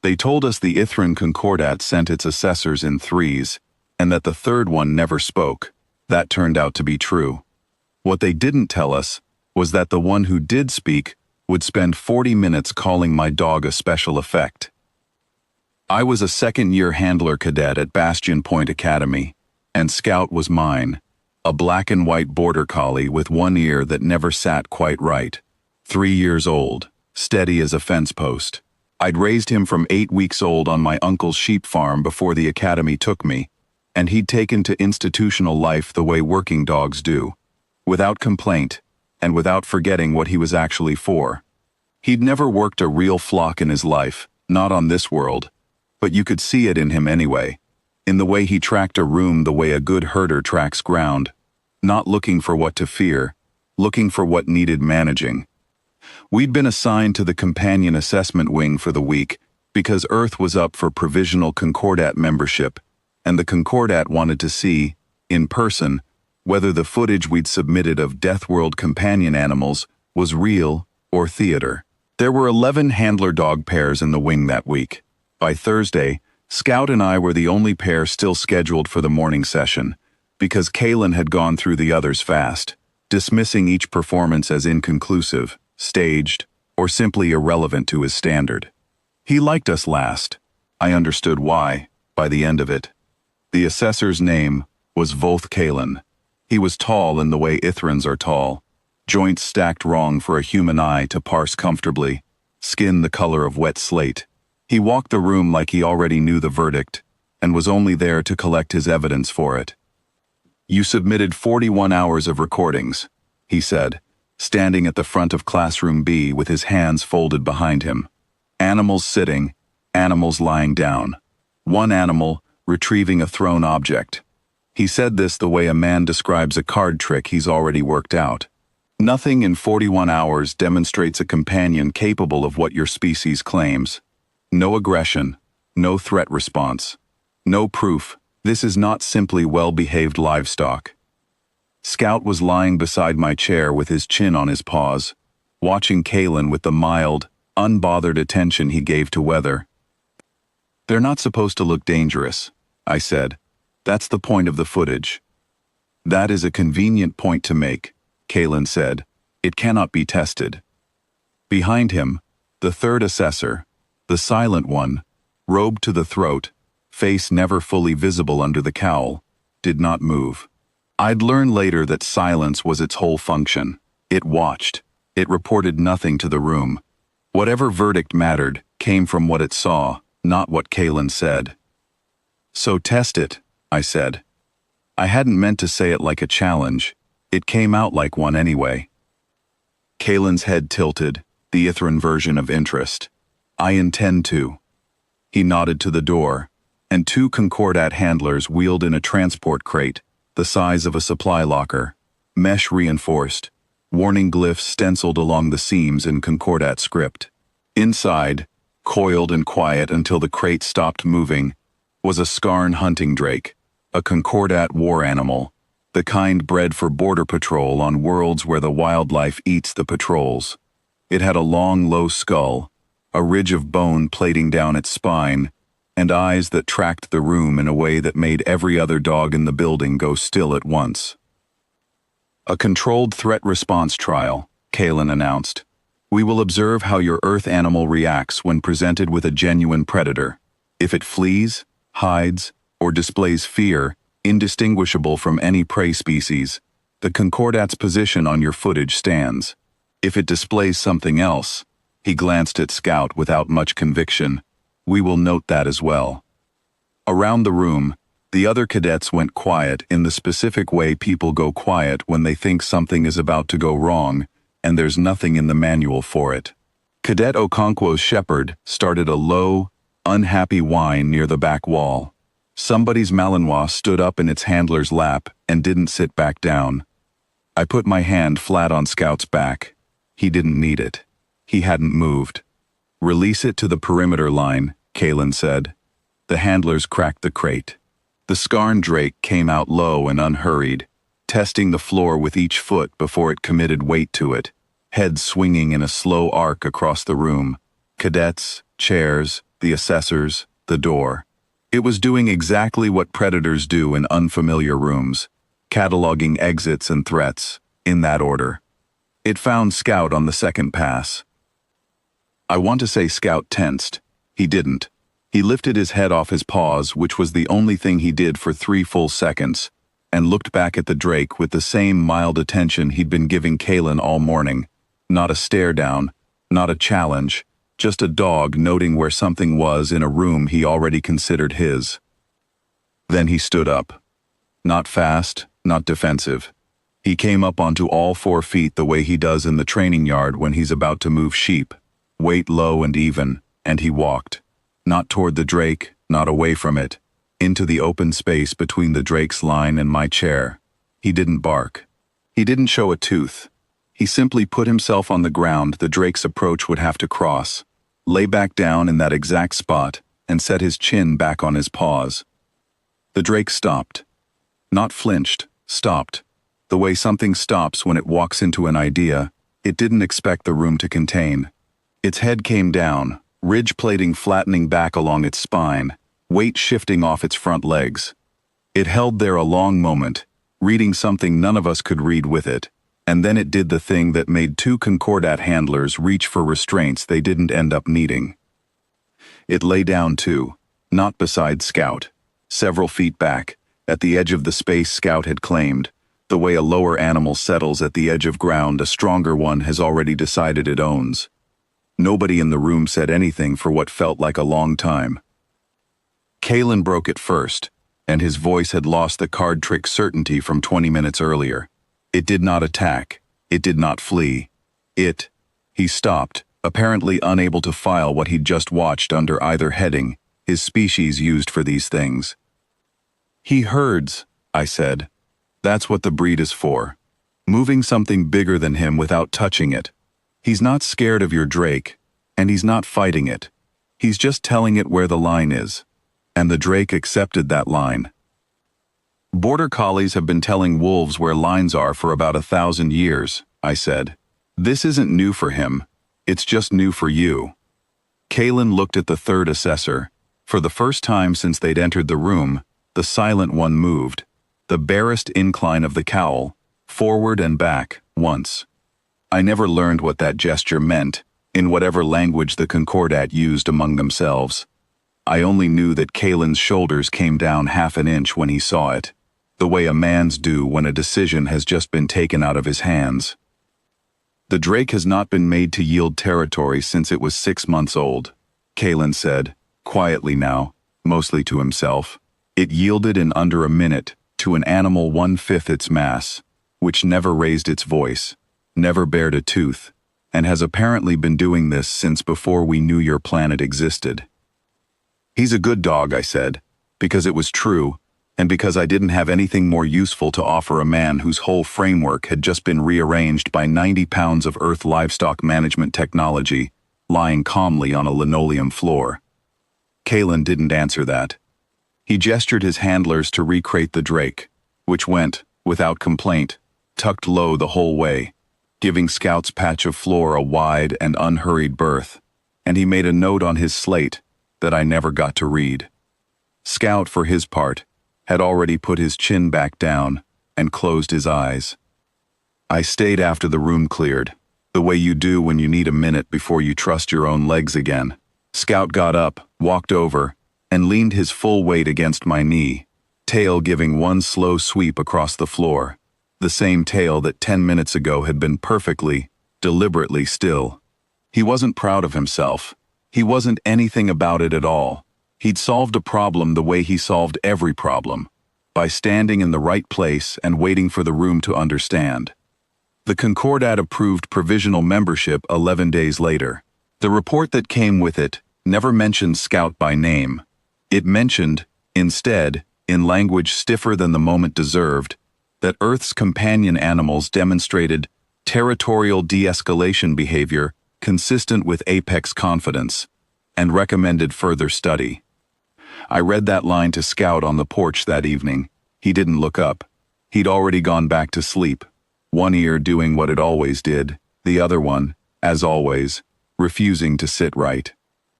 They told us the Ithran Concordat sent its assessors in threes, and that the third one never spoke. That turned out to be true. What they didn't tell us was that the one who did speak would spend 40 minutes calling my dog a special effect. I was a second-year handler cadet at Bastion Point Academy, and Scout was mine, a black and white Border Collie with one ear that never sat quite right. 3 years old, steady as a fence post. I'd raised him from 8 weeks old on my uncle's sheep farm before the academy took me, and he'd taken to institutional life the way working dogs do, without complaint, and without forgetting what he was actually for. He'd never worked a real flock in his life, not on this world, but you could see it in him anyway, in the way he tracked a room the way a good herder tracks ground, not looking for what to fear, looking for what needed managing. We'd been assigned to the companion assessment wing for the week because Earth was up for provisional Concordat membership, and the Concordat wanted to see, in person, whether the footage we'd submitted of Deathworld companion animals was real or theater. There were 11 handler dog pairs in the wing that week. By Thursday, Scout and I were the only pair still scheduled for the morning session, because Kalen had gone through the others fast, dismissing each performance as inconclusive, staged, or simply irrelevant to his standard. He liked us last. I understood why, by the end of it. The assessor's name was Volth Kalen. He was tall in the way Ithrans are tall, joints stacked wrong for a human eye to parse comfortably, skin the color of wet slate. He walked the room like he already knew the verdict, and was only there to collect his evidence for it. "You submitted 41 hours of recordings," he said, standing at the front of classroom B with his hands folded behind him. Animals sitting, animals lying down. One animal retrieving a thrown object. He said this the way a man describes a card trick he's already worked out. Nothing in 41 hours demonstrates a companion capable of what your species claims. No aggression, no threat response, no proof. This is not simply well-behaved livestock. Scout was lying beside my chair with his chin on his paws, watching Kalen with the mild, unbothered attention he gave to weather. "They're not supposed to look dangerous," I said. "That's the point of the footage." "That is a convenient point to make," Kalen said. "It cannot be tested." Behind him, the third assessor, the silent one, robed to the throat, face never fully visible under the cowl, did not move. I'd learn later that silence was its whole function. It watched. It reported nothing to the room. Whatever verdict mattered came from what it saw, not what Kalen said. "So test it," I said. I hadn't meant to say it like a challenge. It came out like one anyway. Kalen's head tilted, the Ithran version of interest. "I intend to." He nodded to the door, and 2 Concordat handlers wheeled in a transport crate, the size of a supply locker, mesh reinforced, warning glyphs stenciled along the seams in Concordat script. Inside, coiled and quiet until the crate stopped moving, was a Scarn hunting drake, a Concordat war animal, the kind bred for border patrol on worlds where the wildlife eats the patrols. It had a long, low skull, a ridge of bone plating down its spine, and eyes that tracked the room in a way that made every other dog in the building go still at once. "A controlled threat response trial," Kalen announced. "We will observe how your Earth animal reacts when presented with a genuine predator. If it flees, hides, or displays fear, indistinguishable from any prey species, the Concordat's position on your footage stands. If it displays something else," he glanced at Scout without much conviction, "we will note that as well." Around the room, the other cadets went quiet in the specific way people go quiet when they think something is about to go wrong, and there's nothing in the manual for it. Cadet Okonkwo's shepherd started a low, unhappy whine near the back wall. Somebody's Malinois stood up in its handler's lap and didn't sit back down. I put my hand flat on Scout's back. He didn't need it. He hadn't moved. "Release it to the perimeter line," Kalen said. The handlers cracked the crate. The Scarn drake came out low and unhurried, testing the floor with each foot before it committed weight to it, head swinging in a slow arc across the room. Cadets, chairs, the assessors, the door. It was doing exactly what predators do in unfamiliar rooms, cataloging exits and threats, in that order. It found Scout on the second pass. I want to say Scout tensed. He didn't. He lifted his head off his paws, which was the only thing he did for 3 full seconds, and looked back at the Drake with the same mild attention he'd been giving Kalen all morning. Not a stare down, not a challenge, just a dog noting where something was in a room he already considered his. Then he stood up. Not fast, not defensive. He came up onto all 4 feet the way he does in the training yard when he's about to move sheep, weight low and even, and he walked. Not toward the Drake, not away from it, into the open space between the Drake's line and my chair. He didn't bark. He didn't show a tooth. He simply put himself on the ground the Drake's approach would have to cross, lay back down in that exact spot, and set his chin back on his paws. The Drake stopped. Not flinched, stopped. The way something stops when it walks into an idea it didn't expect the room to contain. Its head came down, ridge plating flattening back along its spine, weight shifting off its front legs. It held there a long moment, reading something none of us could read with it, and then it did the thing that made 2 Concordat handlers reach for restraints they didn't end up needing. It lay down too, not beside Scout, several feet back, at the edge of the space Scout had claimed, the way a lower animal settles at the edge of ground a stronger one has already decided it owns. Nobody in the room said anything for what felt like a long time. Kalen broke it first, and his voice had lost the card trick certainty from 20 minutes earlier. It did not attack. It did not flee. He stopped, apparently unable to file what he'd just watched under either heading, his species used for these things. He herds, I said. That's what the breed is for. Moving something bigger than him without touching it. He's not scared of your Drake, and he's not fighting it. He's just telling it where the line is. And the Drake accepted that line. Border Collies have been telling wolves where lines are for about 1,000 years, I said. This isn't new for him. It's just new for you. Kalen looked at the third assessor. For the first time since they'd entered the room, the silent one moved, the barest incline of the cowl, forward and back, once. I never learned what that gesture meant, in whatever language the Concordat used among themselves. I only knew that Kalen's shoulders came down 1/2 inch when he saw it, the way a man's do when a decision has just been taken out of his hands. The Drake has not been made to yield territory since it was 6 months old, Kalen said, quietly now, mostly to himself. It yielded in under a minute to an animal 1/5 its mass, which never raised its voice, never bared a tooth, and has apparently been doing this since before we knew your planet existed. He's a good dog, I said, because it was true, and because I didn't have anything more useful to offer a man whose whole framework had just been rearranged by 90 pounds of Earth livestock management technology, lying calmly on a linoleum floor. Kalen didn't answer that. He gestured his handlers to recrate the Drake, which went, without complaint, tucked low the whole way, giving Scout's patch of floor a wide and unhurried berth, and he made a note on his slate that I never got to read. Scout, for his part, had already put his chin back down and closed his eyes. I stayed after the room cleared, the way you do when you need a minute before you trust your own legs again. Scout got up, walked over, and leaned his full weight against my knee, tail giving one slow sweep across the floor, the same tail that 10 minutes ago had been perfectly, deliberately still. He wasn't proud of himself. He wasn't anything about it at all. He'd solved a problem the way he solved every problem, by standing in the right place and waiting for the room to understand. The Concordat approved provisional membership 11 days later. The report that came with it never mentioned Scout by name. It mentioned, instead, in language stiffer than the moment deserved, that Earth's companion animals demonstrated territorial de-escalation behavior consistent with apex confidence, and recommended further study. I read that line to Scout on the porch that evening. He didn't look up. He'd already gone back to sleep, one ear doing what it always did, the other one, as always, refusing to sit right.